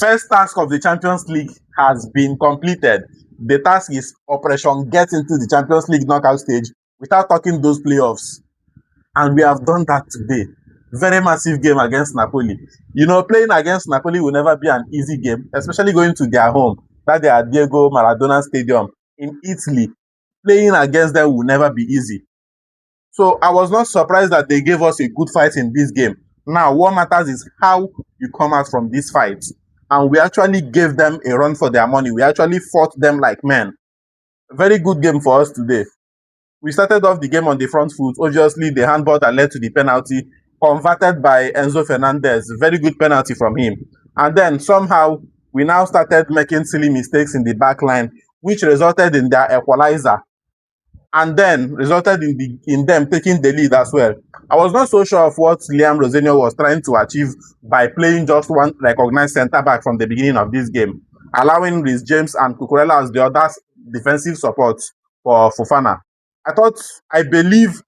First task of the Champions League has been completed. The task is Operation Get into the Champions League knockout stage without talking those playoffs. And we have done that today. Very massive game against Napoli. Playing against Napoli will never be an easy game, especially going to their home, that they are Diego Maradona Stadium in Italy. Playing against them will never be easy. So I was not surprised that they gave us a good fight in this game. Now, what matters is how you come out from this fight. And we actually gave them a run for their money. We actually fought them like men. Very good game for us today. We started off the game on the front foot. Obviously, the handball that led to the penalty, converted by Enzo Fernandez. Very good penalty from him. And then somehow, we now started making silly mistakes in the back line, which resulted in their equalizer. And then resulted in them taking the lead as well. I was not so sure of what Liam Rosenio was trying to achieve by playing just one recognized centre-back from the beginning of this game, allowing Reece James and Cucurella as the other defensive support for Fofana. I believe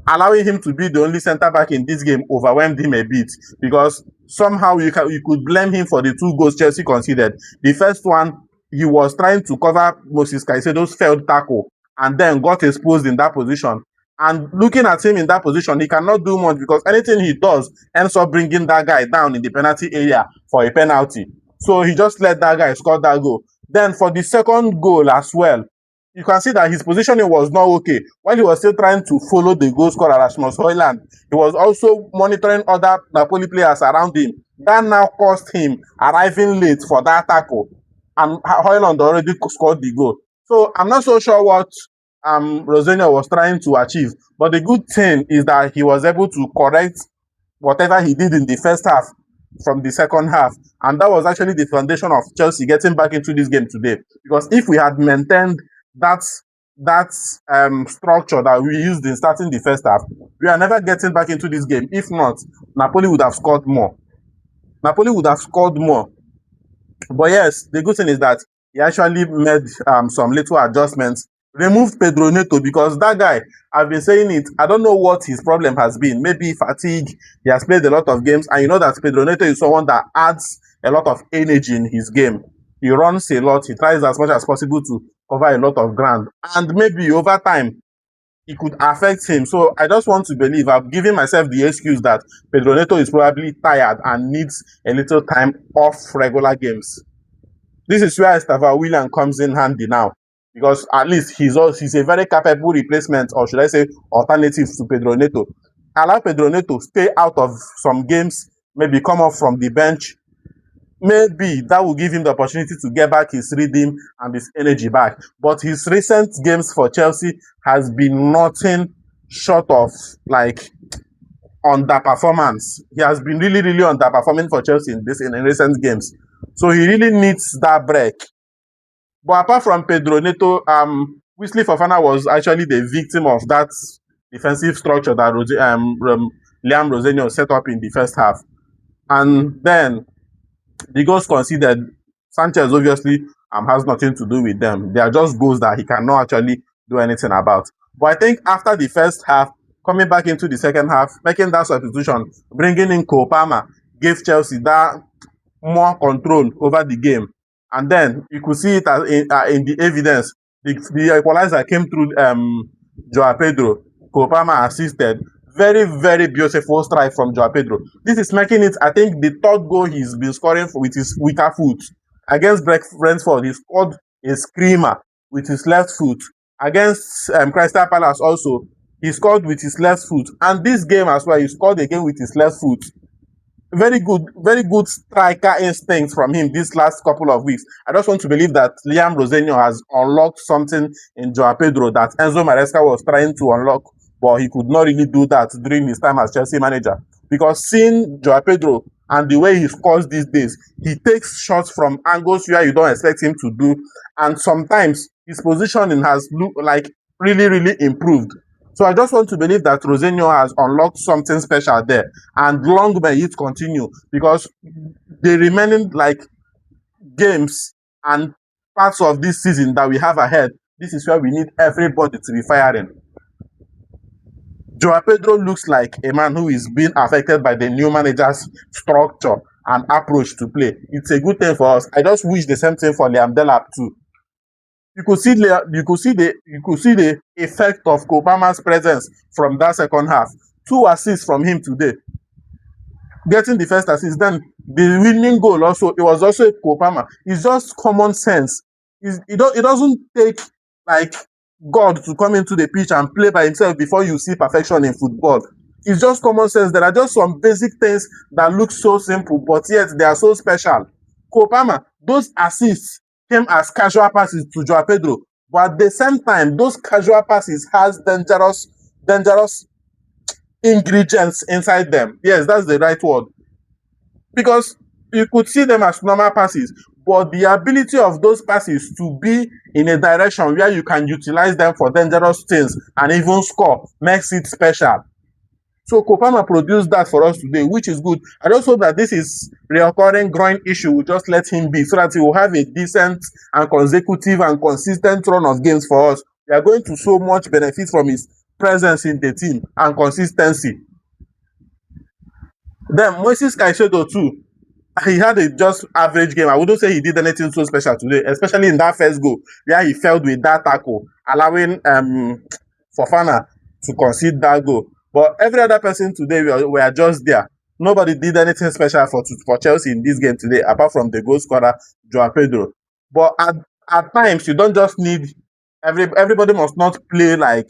allowing him to be the only centre-back in this game overwhelmed him a bit, because somehow you could blame him for the 2 goals Chelsea conceded. The first one, he was trying to cover Moses Caicedo's failed tackle and then got exposed in that position. And looking at him in that position, he cannot do much because anything he does ends up bringing that guy down in the penalty area for a penalty. So he just let that guy score that goal. Then for the second goal as well, you can see that his positioning was not okay. While he was still trying to follow the goal scorer, Rasmus Højlund, he was also monitoring other Napoli players around him. That now cost him arriving late for that tackle. And Højlund already scored the goal. So I'm not so sure what Rosenio was trying to achieve. But the good thing is that he was able to correct whatever he did in the first half from the second half. And that was actually the foundation of Chelsea getting back into this game today. Because if we had maintained that structure that we used in starting the first half, we are never getting back into this game. If not, Napoli would have scored more. But yes, the good thing is that he actually made some little adjustments, removed Pedro Neto, because that guy, I've been saying it, I don't know what his problem has been. Maybe fatigue. He has played a lot of games, and you know that Pedro Neto is someone that adds a lot of energy in his game. He runs a lot. He tries as much as possible to cover a lot of ground. And maybe over time, it could affect him. So I just want to believe, I've given myself the excuse that Pedro Neto is probably tired and needs a little time off regular games. This is where Estevao Willian comes in handy now, because at least he's a very capable replacement, or should I say alternative to Pedro Neto. Allow Pedro Neto stay out of some games, maybe come off from the bench. Maybe that will give him the opportunity to get back his rhythm and his energy back. But his recent games for Chelsea has been nothing short of underperformance. He has been really, really underperforming for Chelsea in recent games. So he really needs that break. But apart from Pedro Neto, Wesley Fofana was actually the victim of that defensive structure that Liam Rosenio set up in the first half. And then the goals conceded, Sanchez obviously has nothing to do with them. They are just goals that he cannot actually do anything about. But I think after the first half, coming back into the second half, making that substitution, bringing in Cole Palmer, gave Chelsea that more control over the game. And then you could see it in the evidence. The equalizer came through Joao Pedro. Cole Palmer assisted. Very, very beautiful strike from Joao Pedro. This is making it, I think, the third goal he's been scoring with his weaker foot. Against Brentford, he scored a screamer with his left foot. Against Crystal Palace also, he scored with his left foot. And this game as well, he scored again with his left foot. Very good striker instinct from him these last couple of weeks. I just want to believe that Liam Rosenio has unlocked something in Joao Pedro that Enzo Maresca was trying to unlock, but he could not really do that during his time as Chelsea manager. Because seeing Joao Pedro and the way he scores these days, he takes shots from angles where you don't expect him to do, and sometimes his positioning has really, really improved. So I just want to believe that Rosenio has unlocked something special there, and long may it continue, because the remaining games and parts of this season that we have ahead, this is where we need everybody to be firing. Joao Pedro looks like a man who is being affected by the new manager's structure, and approach to play. It's a good thing for us. I just wish the same thing for Liam Delap too. You could see the effect of Kopama's presence from that second half. 2 assists from him today, getting the first assist. Then the winning goal also, it was also a Kopama. It's just common sense. It doesn't take like God to come into the pitch and play by himself before you see perfection in football. It's just common sense. There are just some basic things that look so simple, but yet they are so special. Kopama, those assists came as casual passes to Joao Pedro, but at the same time, those casual passes has dangerous ingredients inside them. Yes, that's the right word. Because you could see them as normal passes, but the ability of those passes to be in a direction where you can utilize them for dangerous things and even score makes it special. So Kopama produced that for us today, which is good. I just hope that this is reoccurring groin issue will just let him be, so that he will have a decent and consecutive and consistent run of games for us. We are going to so much benefit from his presence in the team and consistency. Then Moses Caicedo too. He had a just average game. I wouldn't say he did anything so special today, especially in that first goal where he failed with that tackle, allowing Fofana to concede that goal. But every other person today were just there. Nobody did anything special for Chelsea in this game today, apart from the goal scorer, Joao Pedro. But at times, you don't just need everybody must not play like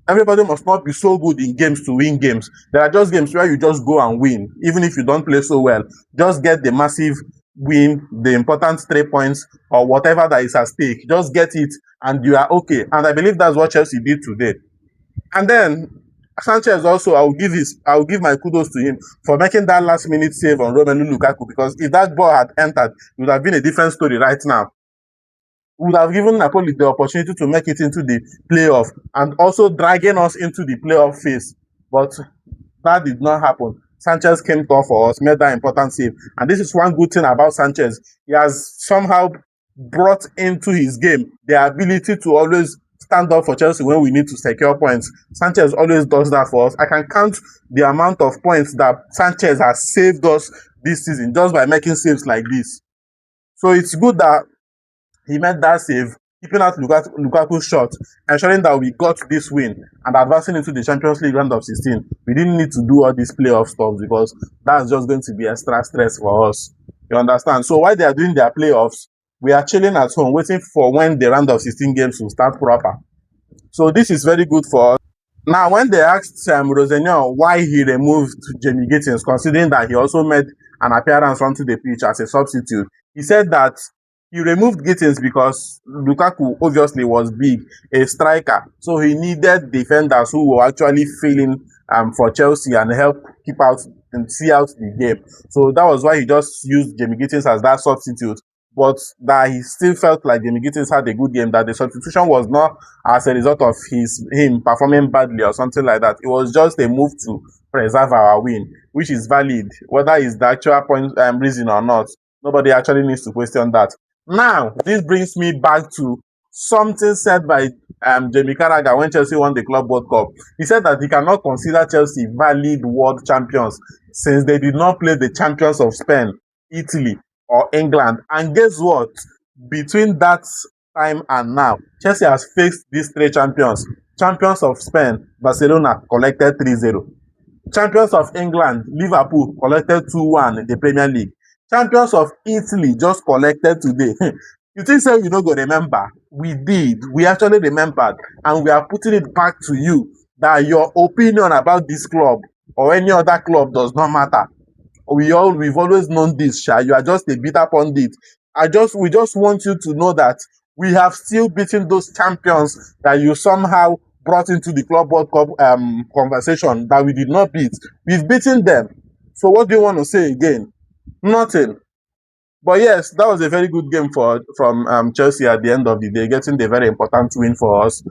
everybody must not be so good in games to win games. There are just games where you just go and win, even if you don't play so well. Just get the massive win, the important 3 points, or whatever that is at stake. Just get it, and you are okay. And I believe that's what Chelsea did today. And then Sanchez also, I will give my kudos to him for making that last minute save on Romelu Lukaku, because if that ball had entered, it would have been a different story right now. Would have given Napoli the opportunity to make it into the playoff and also dragging us into the playoff phase. But that did not happen. Sanchez came through for us, made that important save. And this is one good thing about Sanchez. He has somehow brought into his game the ability to always stand up for Chelsea when we need to secure points. Sanchez always does that for us. I can count the amount of points that Sanchez has saved us this season just by making saves like this. So it's good that he made that save, keeping out Lukaku's shot, ensuring that we got this win and advancing into the Champions League round of 16. We didn't need to do all this playoff stuff because that's just going to be extra stress for us. You understand? So while they are doing their playoffs, we are chilling at home, waiting for when the round of 16 games will start proper. So this is very good for us. Now, when they asked Rosenio why he removed Jamie Gittins, considering that he also made an appearance onto the pitch as a substitute, he said that he removed Gittins because Lukaku obviously was big, a striker. So he needed defenders who were actually filling for Chelsea and help keep out and see out the game. So that was why he just used Jamie Gittins as that substitute. But that he still felt like Jamie Gittins had a good game, that the substitution was not as a result of him performing badly or something like that. It was just a move to preserve our win, which is valid. Whether it's the actual point reason or not, nobody actually needs to question that. Now, this brings me back to something said by Jamie Carragher when Chelsea won the Club World Cup. He said that he cannot consider Chelsea valid world champions since they did not play the champions of Spain, Italy, or England. And guess what? Between that time and now, Chelsea has faced these 3 champions. Champions of Spain, Barcelona collected 3-0. Champions of England, Liverpool collected 2-1 in the Premier League. Champions of Italy just collected today. You think so you don't go remember? We did. We actually remembered. And we are putting it back to you that your opinion about this club or any other club does not matter. We've always known this, Sha. You are just a bitter pundit. We just want you to know that we have still beaten those champions that you somehow brought into the Club World Cup conversation that we did not beat. We've beaten them. So what do you want to say again? Nothing. But yes, that was a very good game from Chelsea at the end of the day, getting the very important win for us,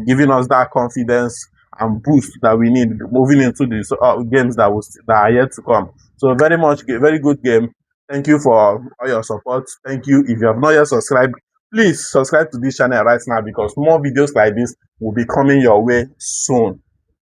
giving us that confidence and boost that we need moving into the games that are yet to come. So very good game. Thank you for all your support. Thank you. If you have not yet subscribed, please subscribe to this channel right now because more videos like this will be coming your way soon.